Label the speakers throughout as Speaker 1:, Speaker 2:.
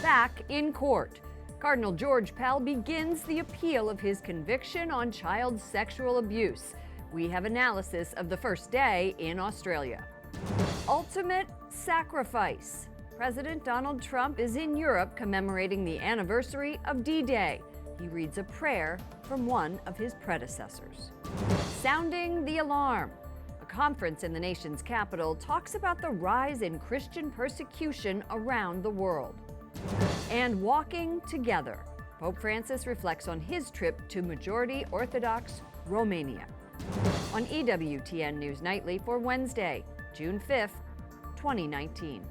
Speaker 1: back in court. Cardinal George Pell begins the appeal of his conviction on child sexual abuse. We have analysis of the first day in Australia. Ultimate sacrifice. President Donald Trump is in Europe commemorating the anniversary of D-Day. He reads a prayer from one of his predecessors. Sounding the alarm. A conference in the nation's capital talks about the rise in Christian persecution around the world. And walking together. Pope Francis reflects on his trip to majority Orthodox Romania. On EWTN News Nightly for Wednesday, June 5th, 2019.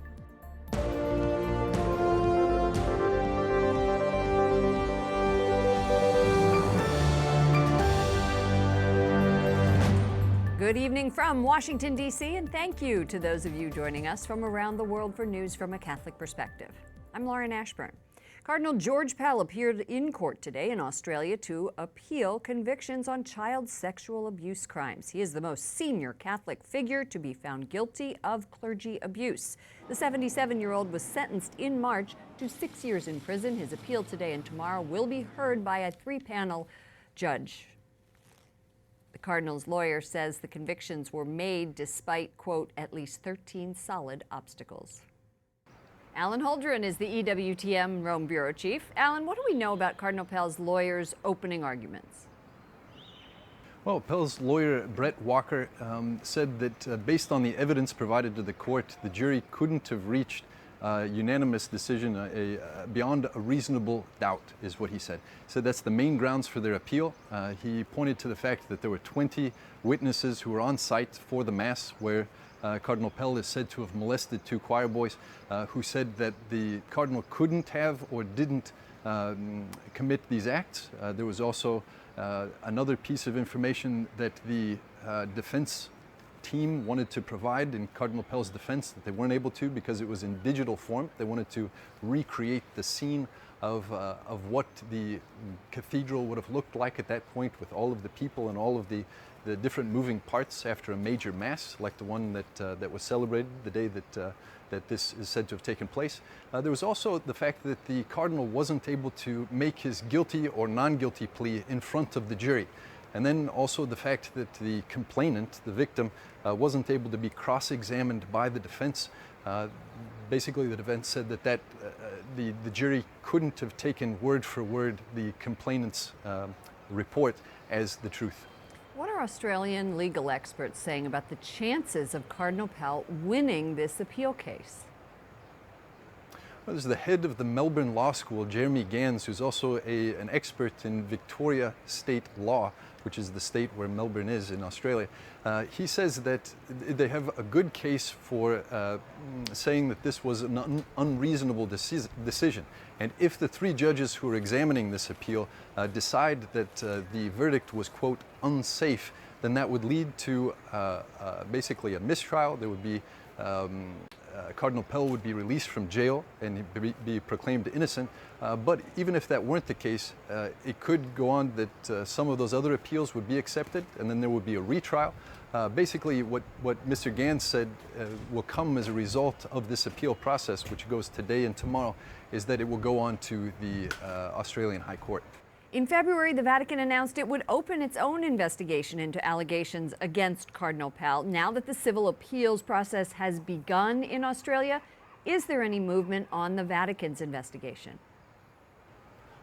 Speaker 1: Good evening from Washington, D.C., and thank you to those of you joining us from around the world for news from a Catholic perspective. I'm Lauren Ashburn. Cardinal George Pell appeared in court today in Australia to appeal convictions on child sexual abuse crimes. He is the most senior Catholic figure to be found guilty of clergy abuse. The 77-year-old was sentenced in March to 6 years in prison. His appeal today and tomorrow will be heard by a three-panel judge. The Cardinal's lawyer says the convictions were made despite, quote, at least 13 solid obstacles. Alan Holdren is the EWTN Rome Bureau Chief. Alan, what do we know about Cardinal Pell's lawyer's opening arguments?
Speaker 2: Well, Pell's lawyer, Brett Walker, said that based on the evidence provided to the court, the jury couldn't have reached a unanimous decision beyond a reasonable doubt, is what he said. He said that's the main grounds for their appeal. He pointed to the fact that there were 20 witnesses who were on site for the Mass where Cardinal Pell is said to have molested two choir boys, who said that the Cardinal couldn't have or didn't commit these acts. There was also another piece of information that the defense team wanted to provide in Cardinal Pell's defense that they weren't able to because it was in digital form. They wanted to recreate the scene of what the cathedral would have looked like at that point, with all of the people and all of the different moving parts after a major mass, like the one that was celebrated the day that this is said to have taken place. There was also the fact that the Cardinal wasn't able to make his guilty or non-guilty plea in front of the jury. And then also the fact that the complainant, the victim, wasn't able to be cross-examined by the defense. Basically, the defense said that the jury couldn't have taken word for word the complainant's report as the truth.
Speaker 1: What are Australian legal experts saying about the chances of Cardinal Pell winning this appeal case?
Speaker 2: Well, there's the head of the Melbourne Law School, Jeremy Gans, who's also an expert in Victoria state law, which is the state where Melbourne is in Australia. He says that they have a good case for saying that this was an unreasonable decision. And if the three judges who are examining this appeal decide that the verdict was, quote, unsafe, then that would lead to basically a mistrial. There would be Cardinal Pell would be released from jail and be proclaimed innocent. But even if that weren't the case, it could go on that some of those other appeals would be accepted, and then there would be a retrial. Basically, what Mr. Gans said will come as a result of this appeal process, which goes today and tomorrow, is that it will go on to the Australian High Court.
Speaker 1: In February, the Vatican announced it would open its own investigation into allegations against Cardinal Pell. Now that the civil appeals process has begun in Australia, is there any movement on the Vatican's investigation?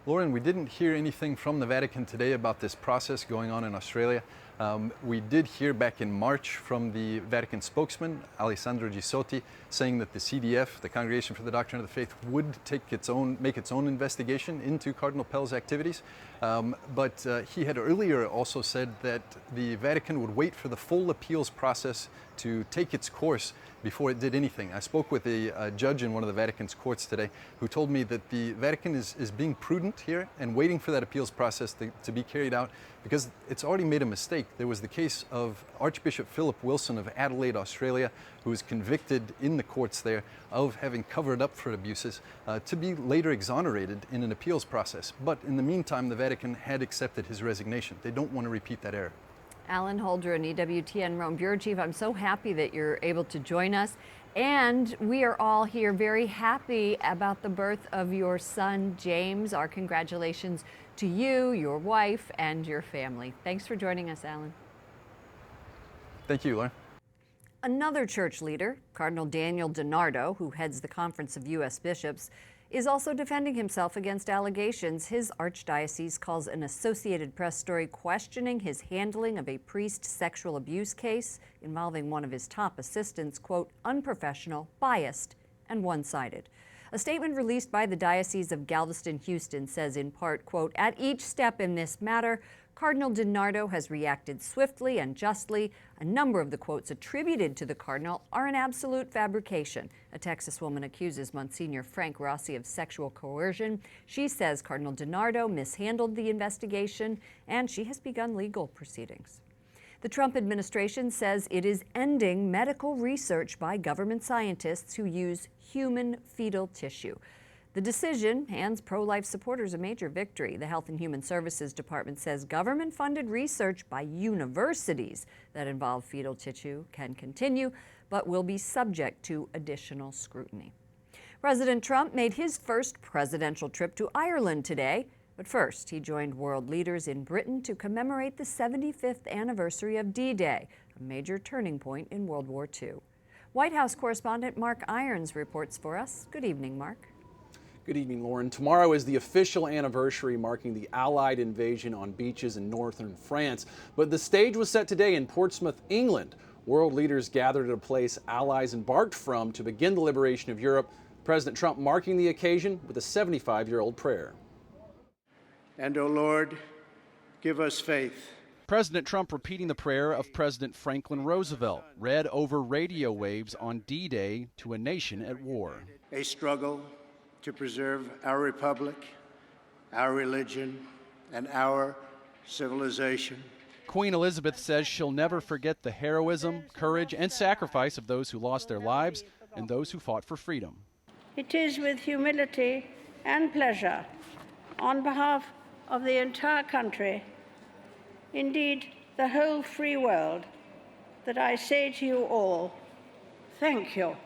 Speaker 2: Lauren, we didn't hear anything from the Vatican today about this process going on in Australia. We did hear back in March from the Vatican spokesman, Alessandro Gisotti, saying that the CDF, the Congregation for the Doctrine of the Faith, would make its own investigation into Cardinal Pell's activities. But he had earlier also said that the Vatican would wait for the full appeals process to take its course before it did anything. I spoke with a judge in one of the Vatican's courts today who told me that the Vatican is being prudent here and waiting for that appeals process to be carried out because it's already made a mistake. There was the case of Archbishop Philip Wilson of Adelaide, Australia, who was convicted in the courts there of having covered up for abuses, to be later exonerated in an appeals process. But in the meantime, the Vatican had accepted his resignation. They don't want to repeat that error.
Speaker 1: Alan Holdren, EWTN Rome Bureau Chief, I'm so happy that you're able to join us. And we are all here very happy about the birth of your son, James. Our congratulations to you, your wife, and your family. Thanks for joining us, Alan.
Speaker 2: Thank you, Lauren.
Speaker 1: Another church leader, Cardinal Daniel DiNardo, who heads the Conference of U.S. Bishops, is also defending himself against allegations his archdiocese calls an Associated Press story questioning his handling of a priest sexual abuse case involving one of his top assistants, quote, unprofessional, biased, and one-sided. A statement released by the Diocese of Galveston, Houston says in part, quote, at each step in this matter, Cardinal DiNardo has reacted swiftly and justly. A number of the quotes attributed to the cardinal are an absolute fabrication. A Texas woman accuses Monsignor Frank Rossi of sexual coercion. She says Cardinal DiNardo mishandled the investigation, and she has begun legal proceedings. The Trump administration says it is ending medical research by government scientists who use human fetal tissue. The decision hands pro-life supporters a major victory. The Health and Human Services Department says government-funded research by universities that involve fetal tissue can continue, but will be subject to additional scrutiny. President Trump made his first presidential trip to Ireland today, but first he joined world leaders in Britain to commemorate the 75th anniversary of D-Day, a major turning point in World War II. White House correspondent Mark Irons reports for us. Good evening, Mark.
Speaker 3: Good evening, Lauren. Tomorrow is the official anniversary marking the Allied invasion on beaches in northern France. But the stage was set today in Portsmouth, England. World leaders gathered at a place Allies embarked from to begin the liberation of Europe. President Trump marking the occasion with a 75-year-old prayer.
Speaker 4: And, O Lord, give us faith.
Speaker 3: President Trump repeating the prayer of President Franklin Roosevelt, read over radio waves on D-Day to a nation at war.
Speaker 4: A struggle to preserve our republic, our religion, and our civilization.
Speaker 3: Queen Elizabeth says she'll never forget the heroism, courage, and sacrifice of those who lost their lives and those who fought for freedom.
Speaker 5: It is with humility and pleasure, on behalf of the entire country, indeed the whole free world, that I say to you all, thank you.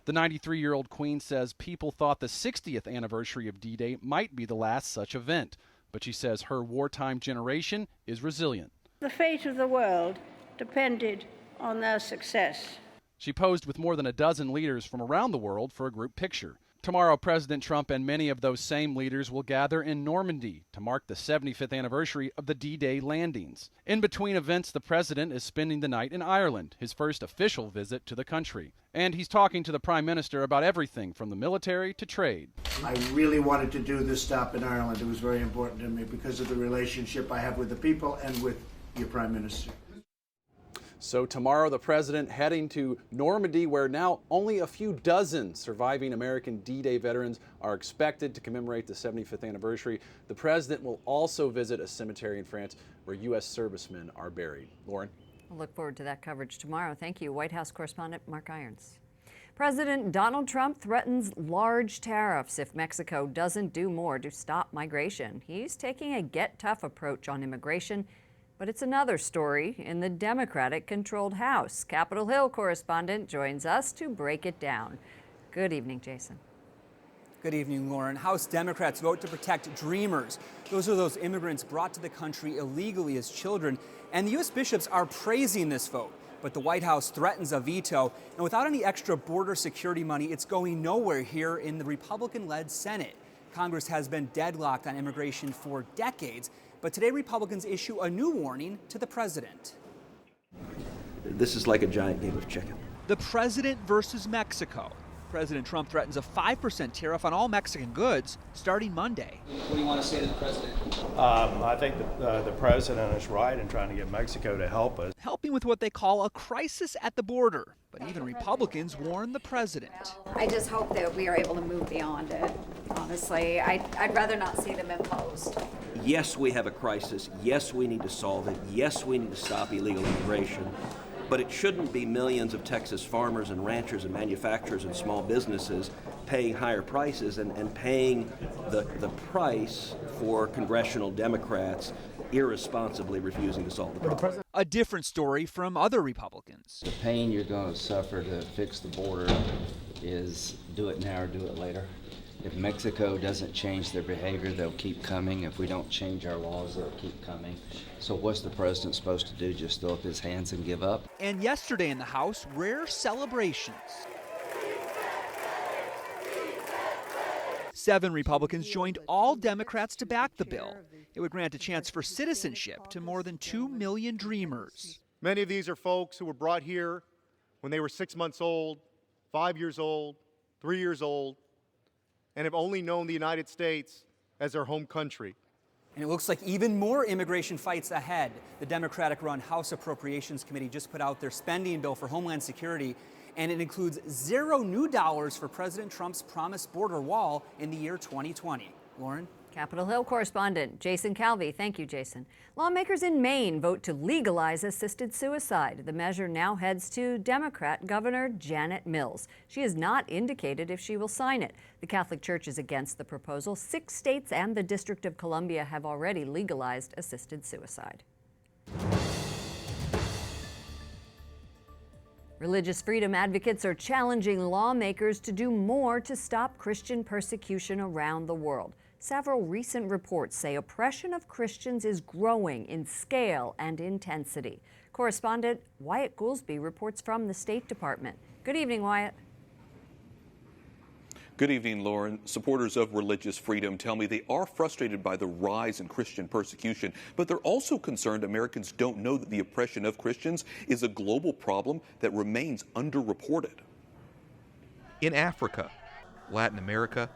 Speaker 3: The 93-year-old Queen says people thought the 60th anniversary of D-Day might be the last such event, but she says her wartime generation is resilient.
Speaker 5: The fate of the world depended on their success.
Speaker 3: She posed with more than a dozen leaders from around the world for a group picture. Tomorrow, President Trump and many of those same leaders will gather in Normandy to mark the 75th anniversary of the D-Day landings. In between events, the president is spending the night in Ireland, his first official visit to the country. And he's talking to the Prime Minister about everything from the military to trade.
Speaker 4: I really wanted to do this stop in Ireland. It was very important to me because of the relationship I have with the people and with your Prime Minister.
Speaker 3: So tomorrow, the president heading to Normandy, where now only a few dozen surviving American D-Day veterans are expected to commemorate the 75th anniversary. The president will also visit a cemetery in France where U.S. servicemen are buried. Lauren?
Speaker 1: I'll look forward to that coverage tomorrow. Thank you. White House correspondent Mark Irons. President Donald Trump threatens large tariffs if Mexico doesn't do more to stop migration. He's taking a get-tough approach on immigration. But it's another story in the Democratic-controlled House. Capitol Hill correspondent joins us to break it down. Good evening, Jason.
Speaker 6: Good evening, Lauren. House Democrats vote to protect dreamers. Those are those immigrants brought to the country illegally as children. And the U.S. bishops are praising this vote. But the White House threatens a veto. And without any extra border security money, it's going nowhere here in the Republican-led Senate. Congress has been deadlocked on immigration for decades. But today, Republicans issue a new warning to the president.
Speaker 7: This is like a giant game of chicken.
Speaker 8: The president versus Mexico. President Trump threatens a 5% tariff on all Mexican goods starting Monday.
Speaker 6: What do you want to say to the president?
Speaker 9: I think the president is right in trying to get Mexico to help us.
Speaker 8: Helping with what they call a crisis at the border. But even Republicans warn the president.
Speaker 10: I just hope that we are able to move beyond it, honestly. I'd rather not see them imposed.
Speaker 7: Yes, we have a crisis. Yes, we need to solve it. Yes, we need to stop illegal immigration. But it shouldn't be millions of Texas farmers and ranchers and manufacturers and small businesses paying higher prices and paying the price for congressional Democrats irresponsibly refusing to solve the problem.
Speaker 8: A different story from other Republicans.
Speaker 11: The pain you're going to suffer to fix the border is do it now or do it later. If Mexico doesn't change their behavior, they'll keep coming. If we don't change our laws, they'll keep coming. So what's the president supposed to do? Just throw up his hands and give up?
Speaker 8: And yesterday in the House, rare celebrations. 7 Republicans joined all Democrats to back the bill. It would grant a chance for citizenship to more than 2 million Dreamers.
Speaker 12: Many of these are folks who were brought here when they were 6 months old, 5 years old, 3 years old, and have only known the United States as their home country.
Speaker 6: And it looks like even more immigration fights ahead. The Democratic-run House Appropriations Committee just put out their spending bill for Homeland Security, and it includes $0 new dollars for President Trump's promised border wall in the year 2020. Lauren?
Speaker 1: Capitol Hill correspondent Jason Calvi. Thank you, Jason. Lawmakers in Maine vote to legalize assisted suicide. The measure now heads to Democrat Governor Janet Mills. She has not indicated if she will sign it. The Catholic Church is against the proposal. 6 states and the District of Columbia have already legalized assisted suicide. Religious freedom advocates are challenging lawmakers to do more to stop Christian persecution around the world. Several recent reports say oppression of Christians is growing in scale and intensity. Correspondent Wyatt Goolsby reports from the State Department. Good evening, Wyatt.
Speaker 13: Good evening, Lauren. Supporters of religious freedom tell me they are frustrated by the rise in Christian persecution, but they're also concerned Americans don't know that the oppression of Christians is a global problem that remains underreported.
Speaker 14: In Africa, Latin America,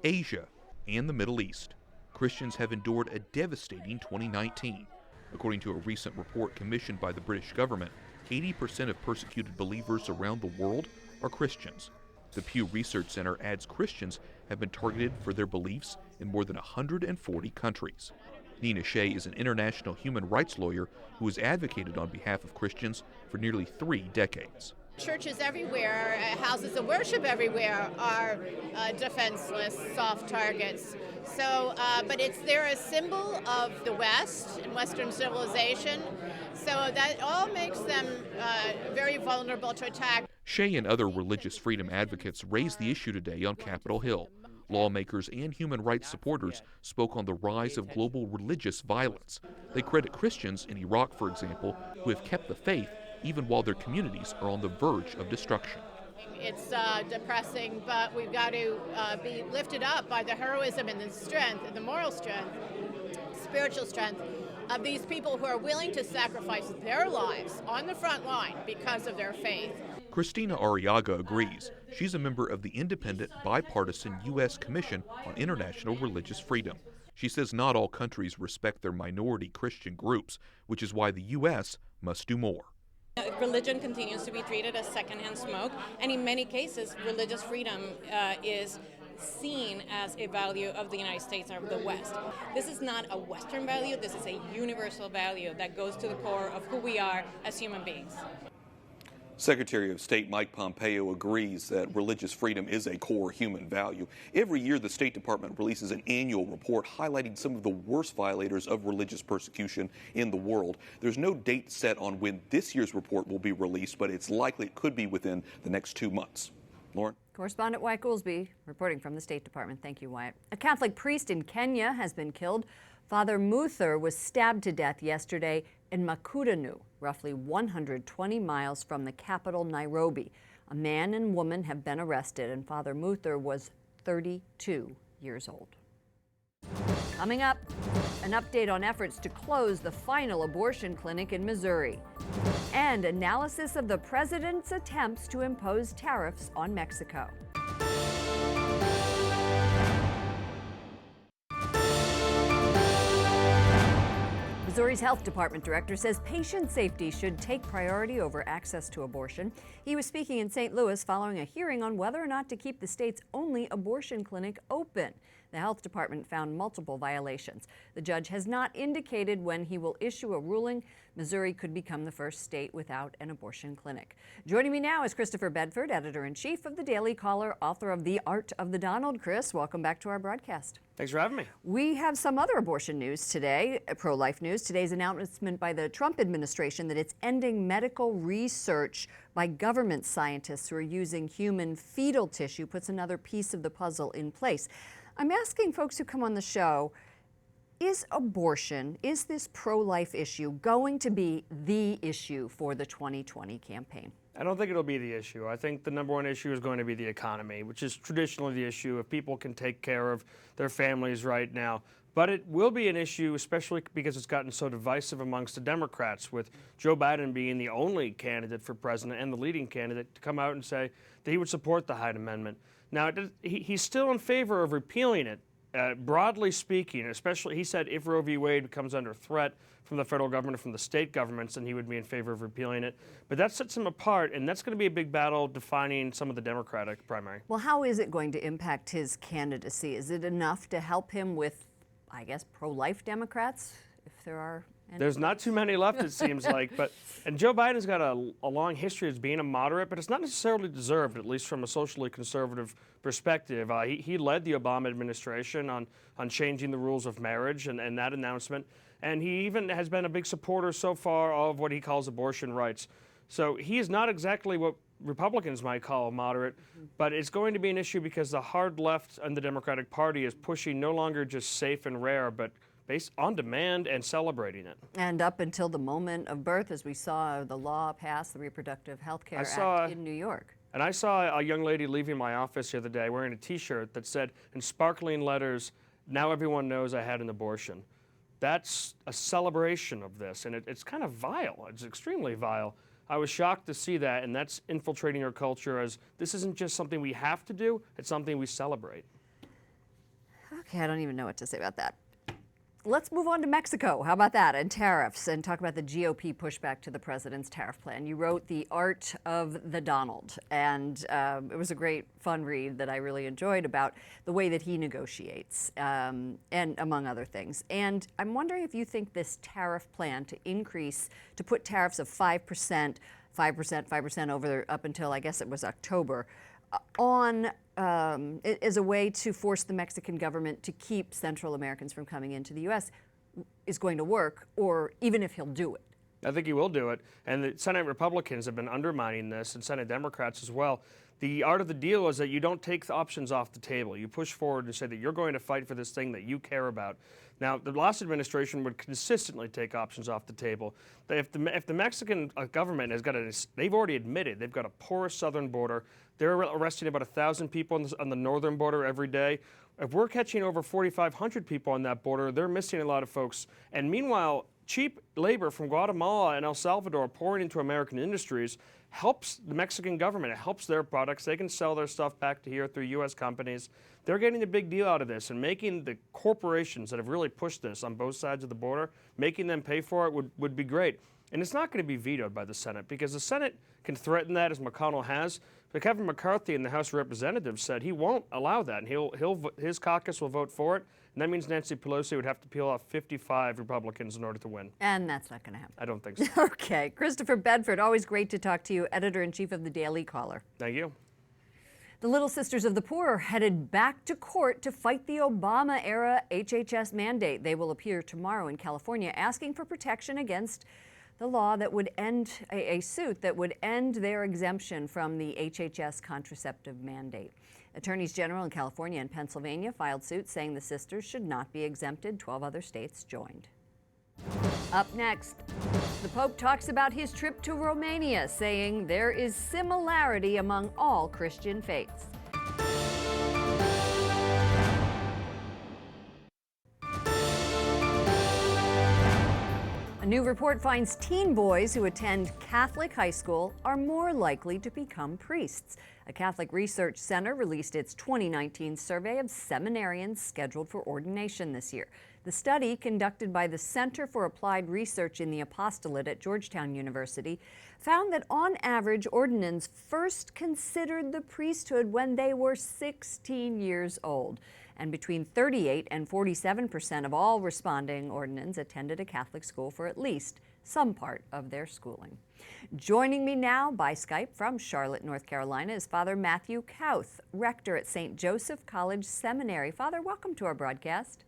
Speaker 14: Asia, and the Middle East, Christians have endured a devastating 2019. According to a recent report commissioned by the British government, 80% of persecuted believers around the world are Christians. The Pew Research Center adds Christians have been targeted for their beliefs in more than 140 countries. Nina Shea is an international human rights lawyer who has advocated on behalf of Christians for nearly 3 decades.
Speaker 15: Churches everywhere, houses of worship everywhere are defenseless, soft targets. So, but they're a symbol of the West and Western civilization. So that all makes them very vulnerable to attack.
Speaker 14: Shea and other religious freedom advocates raised the issue today on Capitol Hill. Lawmakers and human rights supporters spoke on the rise of global religious violence. They credit Christians in Iraq, for example, who have kept the faith even while their communities are on the verge of destruction.
Speaker 15: It's depressing, but we've got to be lifted up by the heroism and the strength, and the moral strength, spiritual strength of these people who are willing to sacrifice their lives on the front line because of their faith.
Speaker 14: Christina Arriaga agrees. She's a member of the independent, bipartisan U.S. Commission on International Religious Freedom. She says not all countries respect their minority Christian groups, which is why the U.S. must do more.
Speaker 16: Religion continues to be treated as secondhand smoke, and in many cases, religious freedom is seen as a value of the United States or of the West. This is not a Western value, this is a universal value that goes to the core of who we are as human beings.
Speaker 13: Secretary of State Mike Pompeo agrees that religious freedom is a core human value. Every year, the State Department releases an annual report highlighting some of the worst violators of religious persecution in the world. There's no date set on when this year's report will be released, but it's likely it could be within the next 2 months. Lauren?
Speaker 1: Correspondent Wyatt Goolsby reporting from the State Department. Thank you, Wyatt. A Catholic priest in Kenya has been killed. Father Muther was stabbed to death yesterday in Makutanu, roughly 120 miles from the capital, Nairobi. A man and woman have been arrested, and Father Muther was 32 years old. Coming up, an update on efforts to close the final abortion clinic in Missouri, and analysis of the president's attempts to impose tariffs on Mexico. Missouri Missouri's health department director says patient safety should take priority over access to abortion. He was speaking in St. Louis following a hearing on whether or not to keep the state's only abortion clinic open. The health department found multiple violations. The judge has not indicated when he will issue a ruling. Missouri could become the first state without an abortion clinic. Joining me now is Christopher Bedford, editor-in-chief of the Daily Caller, author of The Art of the Donald. Chris, welcome back to our broadcast.
Speaker 17: Thanks for having me.
Speaker 1: We have some other abortion news today, pro-life news. Today's announcement by the Trump administration that it's ending medical research by government scientists who are using human fetal tissue puts another piece of the puzzle in place. I'm asking folks who come on the show, is abortion, is this pro-life issue going to be the issue for the 2020 campaign?
Speaker 17: I don't think it'll be the issue. I think the number one issue is going to be the economy, which is traditionally the issue if people can take care of their families right now. But it will be an issue, especially because it's gotten so divisive amongst the Democrats, with Joe Biden being the only candidate for president and the leading candidate to come out and say that he would support the Hyde Amendment. Now, he's still in favor of repealing it, broadly speaking, especially he said if Roe v. Wade comes under threat from the federal government or from the state governments, then he would be in favor of repealing it. But that sets him apart, and that's going to be a big battle defining some of the Democratic primary.
Speaker 1: Well, how is it going to impact his candidacy? Is it enough to help him with, I guess, pro-life Democrats, if there are any?
Speaker 17: There's not too many left, it seems like. And Joe Biden's got a long history as being a moderate, but it's not necessarily deserved, at least from a socially conservative perspective. He led the Obama administration on changing the rules of marriage and that announcement. And he even has been a big supporter so far of what he calls abortion rights. So he is not exactly what Republicans might call a moderate, but it's going to be an issue because the hard left and the Democratic Party is pushing no longer just safe and rare, but based on demand and celebrating it.
Speaker 1: And up until the moment of birth, as we saw the law pass, the Reproductive Health Care Act in New York.
Speaker 17: And I saw a young lady leaving my office the other day wearing a T-shirt that said, in sparkling letters, "Now everyone knows I had an abortion." That's a celebration of this, and it's kind of vile. It's extremely vile. I was shocked to see that, and that's infiltrating our culture as this isn't just something we have to do, it's something we celebrate.
Speaker 1: Okay, I don't even know what to say about that. Let's move on to Mexico. How about that? And tariffs, and talk about the GOP pushback to the president's tariff plan. You wrote The Art of the Donald, and it was a great, fun read that I really enjoyed about the way that he negotiates, and among other things. And I'm wondering if you think this tariff plan to put tariffs of 5% up until, I guess it was October, is a way to force the Mexican government to keep Central Americans from coming into the U.S. is going to work, or even if he'll do it.
Speaker 17: I think he will do it. And the Senate Republicans have been undermining this, and Senate Democrats as well. The art of the deal is that you don't take the options off the table. You push forward and say that you're going to fight for this thing that you care about. Now, the last administration would consistently take options off the table. If the Mexican government has they've already admitted they've got a porous southern border. They're arresting about 1,000 people on the northern border every day. If we're catching over 4,500 people on that border, they're missing a lot of folks. And meanwhile, cheap labor from Guatemala and El Salvador pouring into American industries helps the Mexican government. It helps their products. They can sell their stuff back to here through U.S. companies. They're getting a big deal out of this, and making the corporations that have really pushed this on both sides of the border, making them pay for it would be great. And it's not going to be vetoed by the Senate, because the Senate can threaten that, as McConnell has. But Kevin McCarthy in the House of Representatives said he won't allow that, and his caucus will vote for it. And that means Nancy Pelosi would have to peel off 55 Republicans in order to win.
Speaker 1: And that's not going to happen.
Speaker 17: I don't think so.
Speaker 1: Okay. Christopher Bedford, always great to talk to you, editor-in-chief of the Daily Caller.
Speaker 17: Thank you.
Speaker 1: The Little Sisters of the Poor are headed back to court to fight the Obama-era HHS mandate. They will appear tomorrow in California asking for protection against the law that would end a suit that would end their exemption from the HHS contraceptive mandate. Attorneys general in California and Pennsylvania filed suits saying the sisters should not be exempted. 12 other states joined. Up next, the Pope talks about his trip to Romania, saying there is similarity among all Christian faiths. A new report finds teen boys who attend Catholic high school are more likely to become priests. A Catholic Research Center released its 2019 survey of seminarians scheduled for ordination this year. The study, conducted by the Center for Applied Research in the Apostolate at Georgetown University, found that on average, ordinands first considered the priesthood when they were 16 years old. And between 38 and 47% of all responding ordinands attended a Catholic school for at least some part of their schooling. Joining me now by Skype from Charlotte, North Carolina, is Father Matthew Kauth, rector at St. Joseph College Seminary. Father, welcome to our broadcast.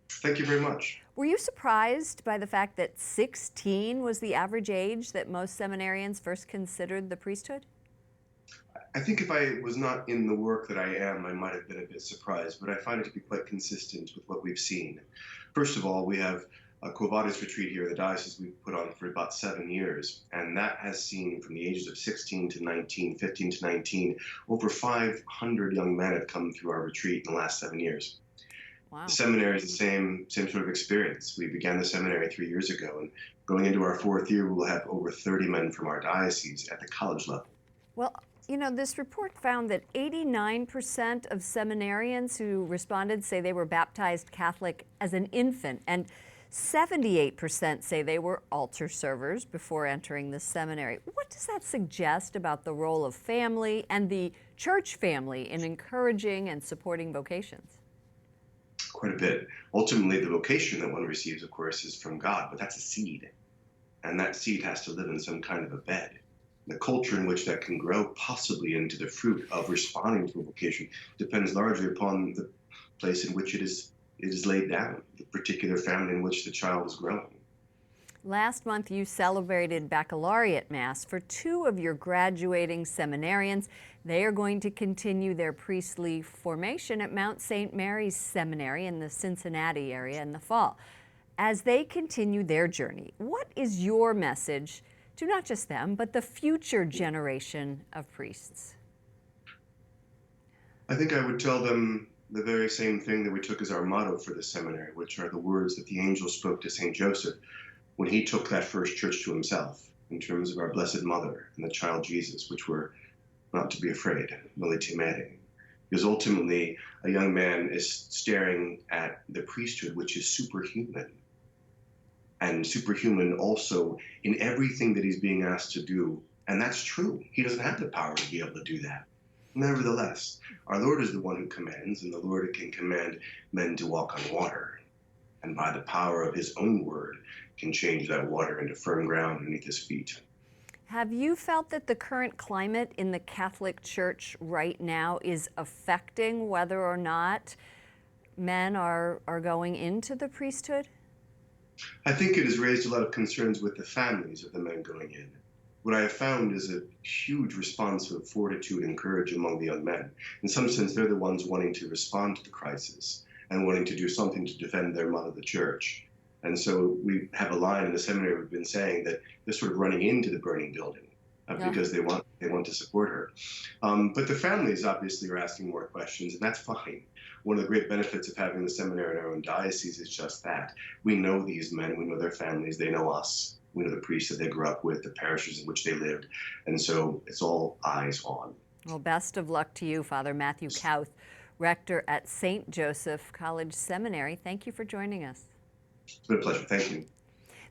Speaker 18: Thank you very much.
Speaker 1: Were you surprised by the fact that 16 was the average age that most seminarians first considered the priesthood?
Speaker 18: I think if I was not in the work that I am, I might have been a bit surprised, but I find it to be quite consistent with what we've seen. First of all, we have a Quo Vadis retreat here in the diocese we've put on for about 7 years, and that has seen from the ages of 16 to 19, 15 to 19, over 500 young men have come through our retreat in the last 7 years.
Speaker 1: Wow.
Speaker 18: The seminary is the same sort of experience. We began the seminary 3 years ago, and going into our 4th year, we'll have over 30 men from our diocese at the college level.
Speaker 1: Well, you know, this report found that 89% of seminarians who responded say they were baptized Catholic as an infant, and 78% say they were altar servers before entering the seminary. What does that suggest about the role of family and the church family in encouraging and supporting vocations?
Speaker 18: Quite a bit. Ultimately, the vocation that one receives, of course, is from God, but that's a seed. And that seed has to live in some kind of a bed. The culture in which that can grow, possibly into the fruit of responding to a vocation, depends largely upon the place in which it is laid down, the particular family in which the child is growing.
Speaker 1: Last month, you celebrated Baccalaureate Mass for 2 of your graduating seminarians. They are going to continue their priestly formation at Mount St. Mary's Seminary in the Cincinnati area in the fall. As they continue their journey, what is your message to not just them, but the future generation of priests?
Speaker 18: I think I would tell them the very same thing that we took as our motto for the seminary, which are the words that the angel spoke to St. Joseph when he took that first church to himself, in terms of our Blessed Mother and the child Jesus, which were not to be afraid, noli timere. Because ultimately, a young man is staring at the priesthood, which is superhuman. And superhuman also in everything that he's being asked to do. And that's true. He doesn't have the power to be able to do that. Nevertheless, our Lord is the one who commands, and the Lord can command men to walk on water. And by the power of his own word, can change that water into firm ground beneath his feet.
Speaker 1: Have you felt that the current climate in the Catholic Church right now is affecting whether or not men are going into the priesthood?
Speaker 18: I think it has raised a lot of concerns with the families of the men going in. What I have found is a huge response of fortitude and courage among the young men. In some sense, they're the ones wanting to respond to the crisis and wanting to do something to defend their mother, the church. And so we have a line in the seminary we've been saying that they're sort of running into the burning building because they want to support her. But the families obviously are asking more questions, and that's fine. One of the great benefits of having the seminary in our own diocese is just that. We know these men, we know their families, they know us. We know the priests that they grew up with, the parishes in which they lived. And so it's all eyes on.
Speaker 1: Well, best of luck to you, Father Matthew Kauth, rector at St. Joseph College Seminary. Thank you for joining us.
Speaker 18: It's been a pleasure. Thank you.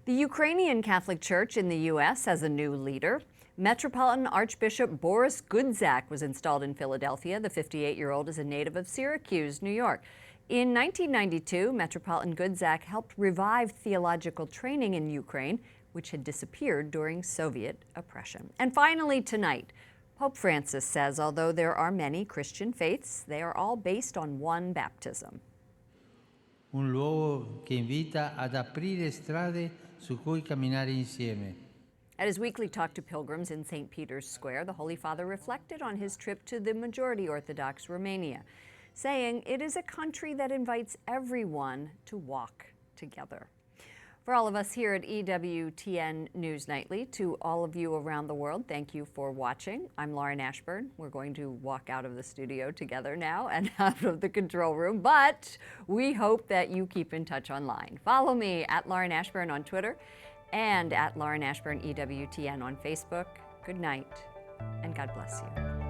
Speaker 1: The Ukrainian Catholic Church in the U.S. has a new leader. Metropolitan Archbishop Boris Gudzak was installed in Philadelphia. The 58-year-old is a native of Syracuse, New York. In 1992, Metropolitan Gudzak helped revive theological training in Ukraine, which had disappeared during Soviet oppression. And finally tonight, Pope Francis says although there are many Christian faiths, they are all based on one baptism.
Speaker 19: Un luogo che invita ad aprire strade su cui camminare insieme.
Speaker 1: At his weekly talk to pilgrims in St. Peter's Square, the Holy Father reflected on his trip to the majority Orthodox Romania, saying it is a country that invites everyone to walk together. For all of us here at EWTN News Nightly, to all of you around the world, thank you for watching. I'm Lauren Ashburn. We're going to walk out of the studio together now and out of the control room, but we hope that you keep in touch online. Follow me at Lauren Ashburn on Twitter and at Lauren Ashburn EWTN on Facebook. Good night, and God bless you.